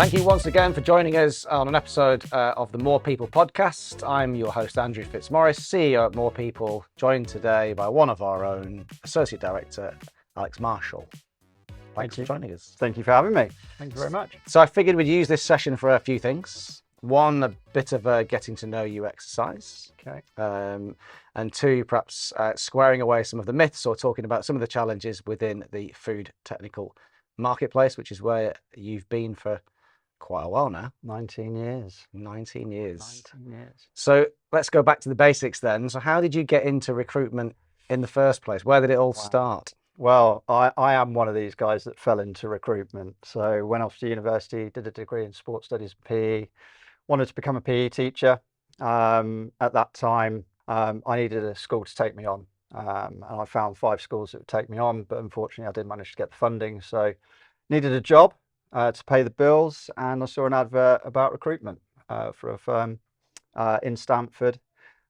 Thank you once again for joining us on an episode of the More People podcast. I'm your host, Andrew Fitzmaurice, CEO at More People, joined today by one of our own, Associate Director, Alex Marshall. Thanks for joining us. Thank you for having me. Thank you very much. So I figured we'd use this session for a few things. One, a bit of a getting to know you exercise. Okay. And two, perhaps squaring away some of the myths or talking about some of the challenges within the food technical marketplace, which is where you've been for quite a while now. 19 years. 19 years. 19 years. So let's go back to the basics then. So how did you get into recruitment in the first place? Where did it all start? Well, I am one of these guys that fell into recruitment. So went off to university, did a degree in sports studies and PE, wanted to become a PE teacher. At that time, I needed a school to take me on. And I found 5 schools that would take me on, but unfortunately I didn't manage to get the funding. So needed a job to pay the bills, and I saw an advert about recruitment for a firm in Stamford,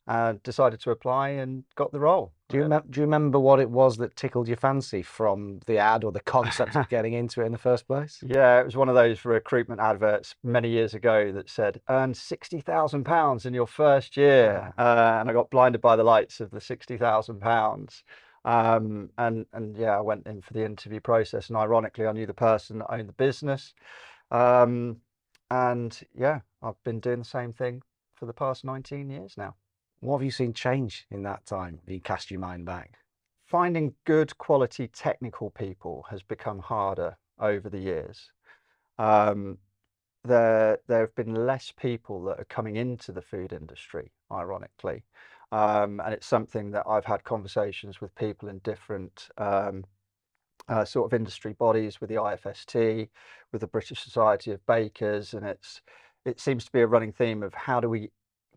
and decided to apply and got the role. Do you remember what it was that tickled your fancy from the ad or the concept of getting into it in the first place? Yeah, it was one of those recruitment adverts many years ago that said, earn £60,000 in your first year. And I got blinded by the lights of the £60,000. And yeah, I went in for the interview process, and ironically, I knew the person that owned the business. And yeah, I've been doing the same thing for the past 19 years now. What have you seen change in that time? You cast your mind back. Finding good quality technical people has become harder over the years. There have been less people that are coming into the food industry, ironically. And it's something that I've had conversations with people in different sort of industry bodies, with the IFST, with the British Society of Bakers, and it seems to be a running theme of how do we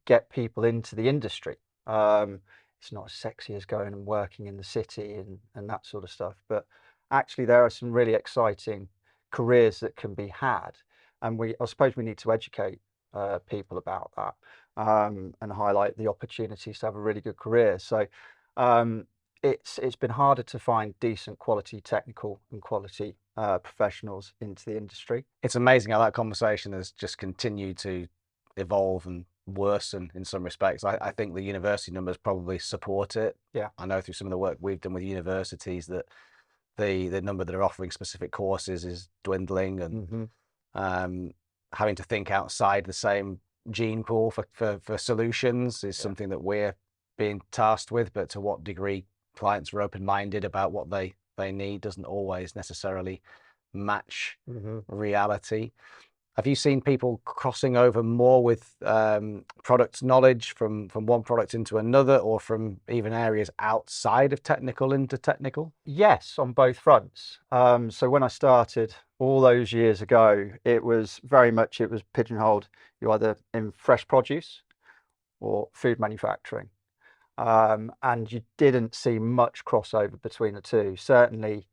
get people into the industry. It's not as sexy as going and working in the city and that sort of stuff, but actually there are some really exciting careers that can be had, and I suppose we need to educate people about that, and highlight the opportunities to have a really good career. So it's been harder to find decent quality technical and quality professionals into the industry. It's amazing how that conversation has just continued to evolve and worsen in some respects. I think the university numbers probably support it. Yeah, I know through some of the work we've done with universities that the number that are offering specific courses is dwindling, and having to think outside the same gene pool for solutions is something that we're being tasked with. But to what degree clients are open-minded about what they need doesn't always necessarily match reality. Have you seen people crossing over more with product knowledge from one product into another, or from even areas outside of technical into technical? Yes, on both fronts. So when I started all those years ago, it was pigeonholed. You're either in fresh produce or food manufacturing. And you didn't see much crossover between the two. Certainly,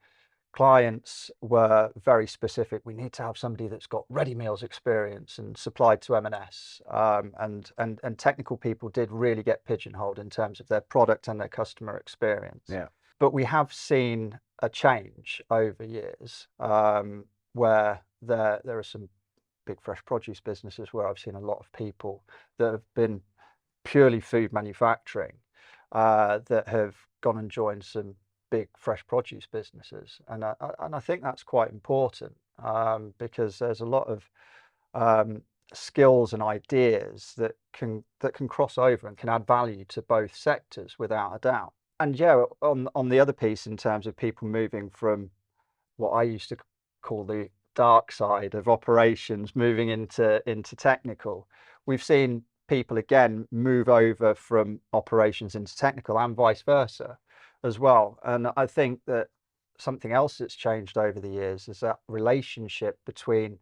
clients were very specific. We need to have somebody that's got ready meals experience and supplied to M&S. And technical people did really get pigeonholed in terms of their product and their customer experience. Yeah. But we have seen a change over years, where there are some big fresh produce businesses where I've seen a lot of people that have been purely food manufacturing that have gone and joined some big fresh produce businesses, and I think that's quite important, because there's a lot of skills and ideas that can cross over and can add value to both sectors without a doubt. And yeah, on the other piece, in terms of people moving from what I used to call the dark side of operations, moving into technical, we've seen people again move over from operations into technical, and vice versa as well. And I think that something else that's changed over the years is that relationship between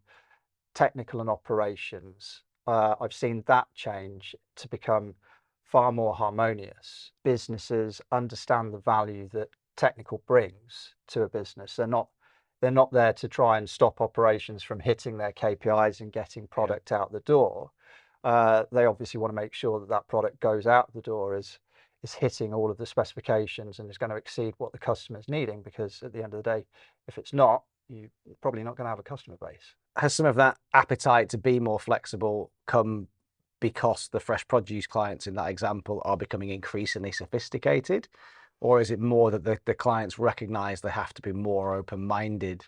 technical and operations. I've seen that change to become far more harmonious. Businesses understand the value that technical brings to a business. They're not there to try and stop operations from hitting their KPIs and getting product out the door. They obviously want to make sure that product goes out the door is hitting all of the specifications and is going to exceed what the customer's needing, because at the end of the day, if it's not, you're probably not going to have a customer base. Has some of that appetite to be more flexible come because the fresh produce clients in that example are becoming increasingly sophisticated? Or is it more that the clients recognize they have to be more open-minded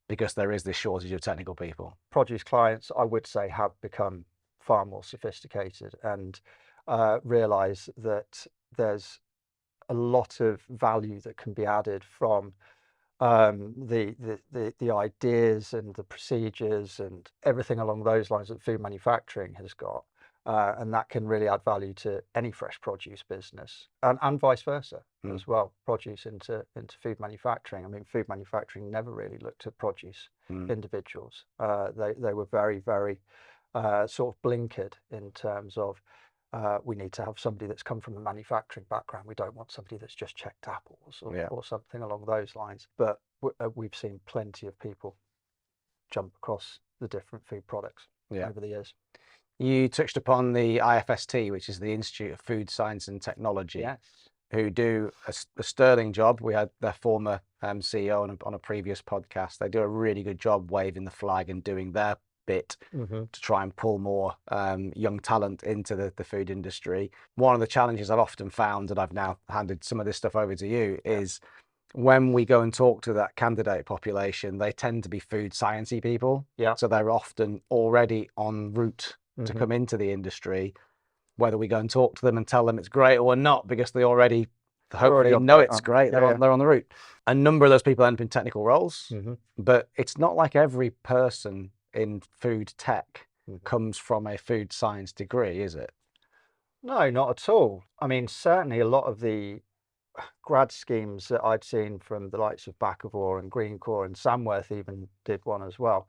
because there is this shortage of technical people? Produce clients, I would say, have become far more sophisticated and realize that there's a lot of value that can be added from the ideas and the procedures and everything along those lines that food manufacturing has got. And that can really add value to any fresh produce business, and vice versa as well, produce into food manufacturing. I mean, food manufacturing never really looked at produce individuals. They were very, very sort of blinkered in terms of we need to have somebody that's come from a manufacturing background. We don't want somebody that's just checked apples or something along those lines. But we've seen plenty of people jump across the different food products over the years. You touched upon the IFST, which is the Institute of Food Science and Technology, Yes. who do a sterling job. We had their former CEO on a previous podcast. They do a really good job waving the flag and doing their bit to try and pull more young talent into the food industry. One of the challenges I've often found, and I've now handed some of this stuff over to you, is when we go and talk to that candidate population, they tend to be food sciencey people. So they're often already en route to come into the industry, whether we go and talk to them and tell them it's great or not, because they already hopefully know it's great. They're on the route. A number of those people end up in technical roles, but it's not like every person in food tech comes from a food science degree, is it? No, not at all. I mean, certainly a lot of the grad schemes that I'd seen from the likes of Bakkavor and Greencore, and Samworth even did one as well.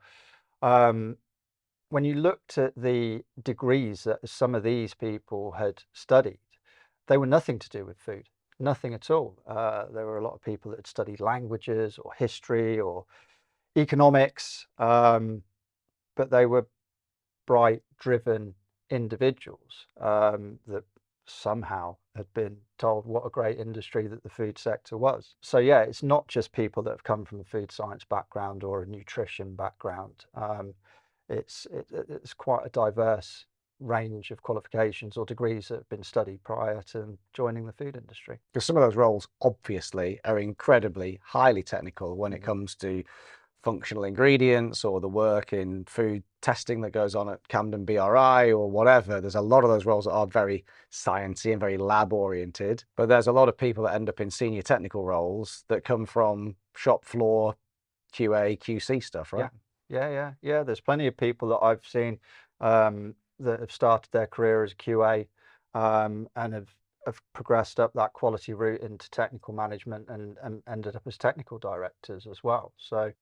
When you looked at the degrees that some of these people had studied, they were nothing to do with food, nothing at all. There were a lot of people that had studied languages or history or economics, but they were bright, driven individuals that somehow had been told what a great industry that the food sector was. So yeah, it's not just people that have come from a food science background or a nutrition background. It's quite a diverse range of qualifications or degrees that have been studied prior to joining the food industry. Because some of those roles obviously are incredibly highly technical when it comes to functional ingredients or the work in food testing that goes on at Camden BRI or whatever. There's a lot of those roles that are very sciencey and very lab oriented, but there's a lot of people that end up in senior technical roles that come from shop floor QA, QC stuff, right? Yeah. There's plenty of people that I've seen that have started their career as QA and have progressed up that quality route into technical management and ended up as technical directors as well. So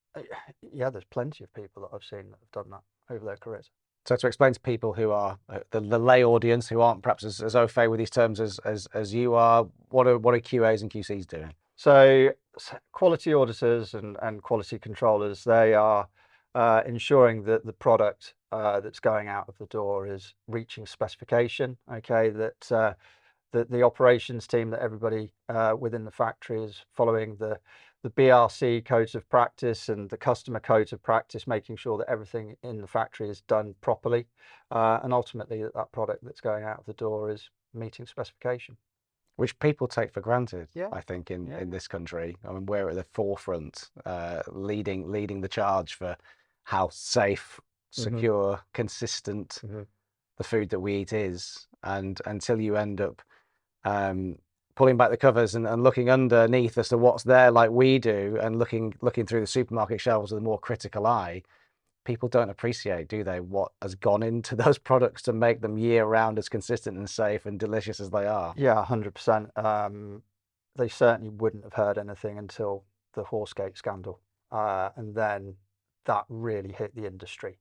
yeah, there's plenty of people that I've seen that have done that over their careers. So to explain to people who are the lay audience who aren't perhaps as au fait with these terms as you are, what are QAs and QCs doing? So quality auditors and quality controllers, they are ensuring that the product that's going out of the door is reaching specification, okay, that the operations team, that everybody within the factory is following the BRC codes of practice and the customer codes of practice, making sure that everything in the factory is done properly, and ultimately that product that's going out of the door is meeting specification. Which people take for granted, I think, in this country. I mean, we're at the forefront, leading the charge for how safe, secure, consistent the food that we eat is. And until you end up pulling back the covers and looking underneath as to what's there, like we do, and looking through the supermarket shelves with a more critical eye, people don't appreciate, do they, what has gone into those products to make them year round as consistent and safe and delicious as they are. Yeah, 100%. They certainly wouldn't have heard anything until the Horsegate scandal. And then that really hit the industry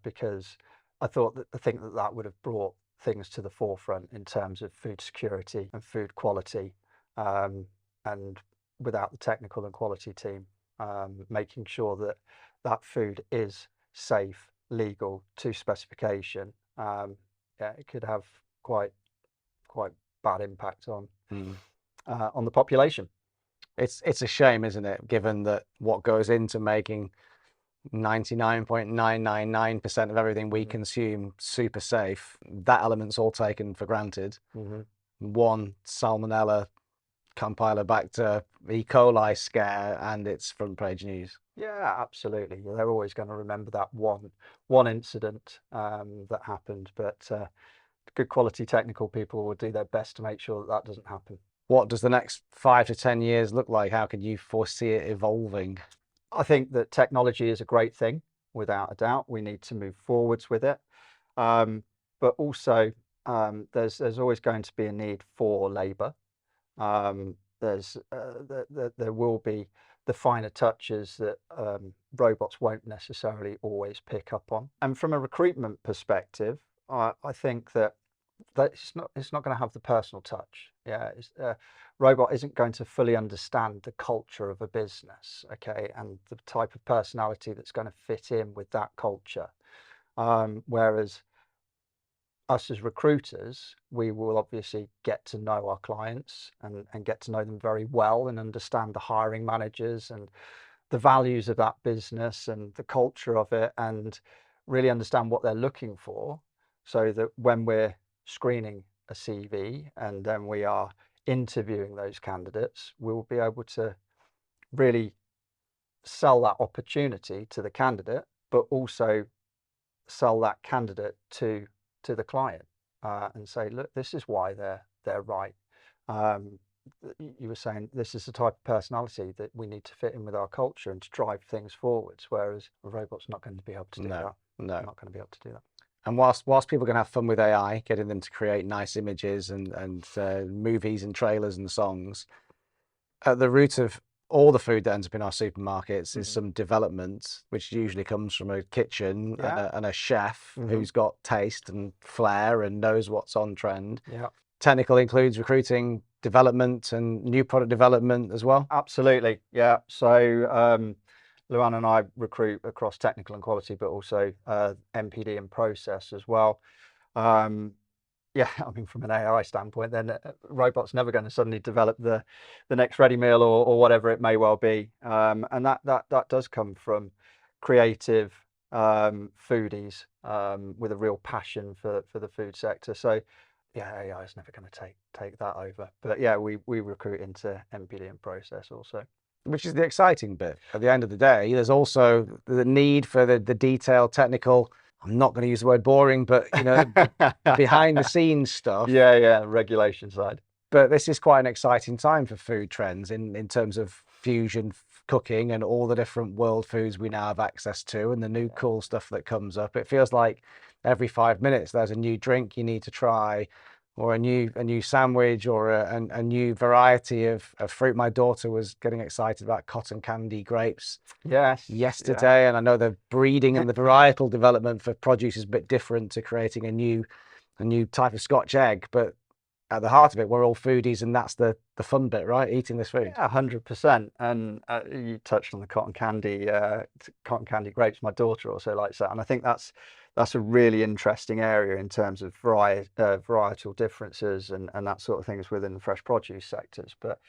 because I think that would have brought things to the forefront in terms of food security and food quality. And without the technical and quality team, making sure that that food is safe, legal, to specification, it could have quite bad impact on the population. It's a shame, isn't it, given that what goes into making 99.999% of everything we consume super safe, that element's all taken for granted. One Salmonella, Campylobacter, E. coli scare, and it's front page news. Yeah, absolutely. They're always going to remember that one incident that happened, but good quality technical people will do their best to make sure that that doesn't happen. What does the next 5 to 10 years look like? How can you foresee it evolving? I think that technology is a great thing, without a doubt. We need to move forwards with it. But also, there's always going to be a need for labour. There will be the finer touches that robots won't necessarily always pick up on. And from a recruitment perspective, I think that it's not going to have the personal touch. Yeah, robot isn't going to fully understand the culture of a business, okay, and the type of personality that's going to fit in with that culture. Whereas us as recruiters, we will obviously get to know our clients and get to know them very well and understand the hiring managers and the values of that business and the culture of it, and really understand what they're looking for, so that when we're screening a CV and then we are interviewing those candidates, we will be able to really sell that opportunity to the candidate, but also sell that candidate to the client, and say, look, this is why they're right. You were saying this is the type of personality that we need to fit in with our culture and to drive things forwards, whereas a robot's not going to be able to do that. No, not going to be able to do that. And whilst people can have fun with AI, getting them to create nice images and movies and trailers and songs, at the root of all the food that ends up in our supermarkets is some development, which usually comes from a kitchen and a chef who's got taste and flair and knows what's on trend. Yeah. Technical includes recruiting, development, and new product development as well. Absolutely, yeah. So Luann and I recruit across technical and quality, but also NPD and Process as well. Yeah, I mean, from an AI standpoint, then robot's never going to suddenly develop the next ready meal or whatever it may well be, and that does come from creative foodies with a real passion for the food sector. So yeah, AI is never going to take that over. But yeah, we recruit into NPD and Process also. Which is the exciting bit. At the end of the day, there's also the need for the detailed technical, I'm not going to use the word boring, but behind the scenes stuff. Yeah, regulation side. But this is quite an exciting time for food trends in terms of fusion cooking and all the different world foods we now have access to and the new cool stuff that comes up. It feels like every 5 minutes there's a new drink you need to try, or a new sandwich, or a new variety of fruit. My daughter was getting excited about cotton candy grapes yesterday, and I know the breeding and the varietal development for produce is a bit different to creating a new type of Scotch egg, but at the heart of it, we're all foodies, and that's the fun bit, right? Eating this food. Yeah, 100%. And you touched on the cotton candy grapes. My daughter also likes that, and I think that's a really interesting area in terms of varietal differences and that sort of things within the fresh produce sectors. But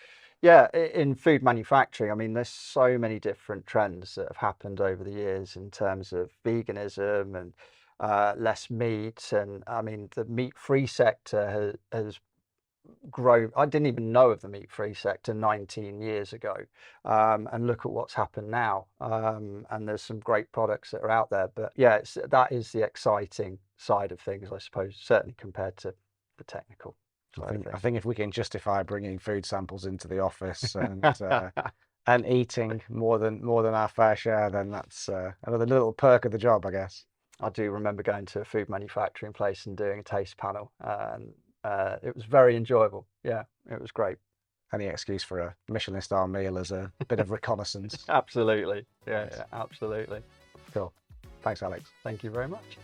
yeah, in food manufacturing, I mean, there's so many different trends that have happened over the years in terms of veganism and less meat. And I mean, the meat-free sector has grown. I didn't even know of the meat-free sector 19 years ago, and look at what's happened now. And there's some great products that are out there. But yeah, that is the exciting side of things, I suppose, certainly compared to the technical side of things. I think if we can justify bringing food samples into the office and eating more than our fair share, then that's another little perk of the job, I guess. I do remember going to a food manufacturing place and doing a taste panel, and it was very enjoyable. Yeah, it was great. Any excuse for a Michelin star meal as a bit of reconnaissance. Absolutely. Yeah, absolutely. Cool. Thanks, Alex. Thank you very much.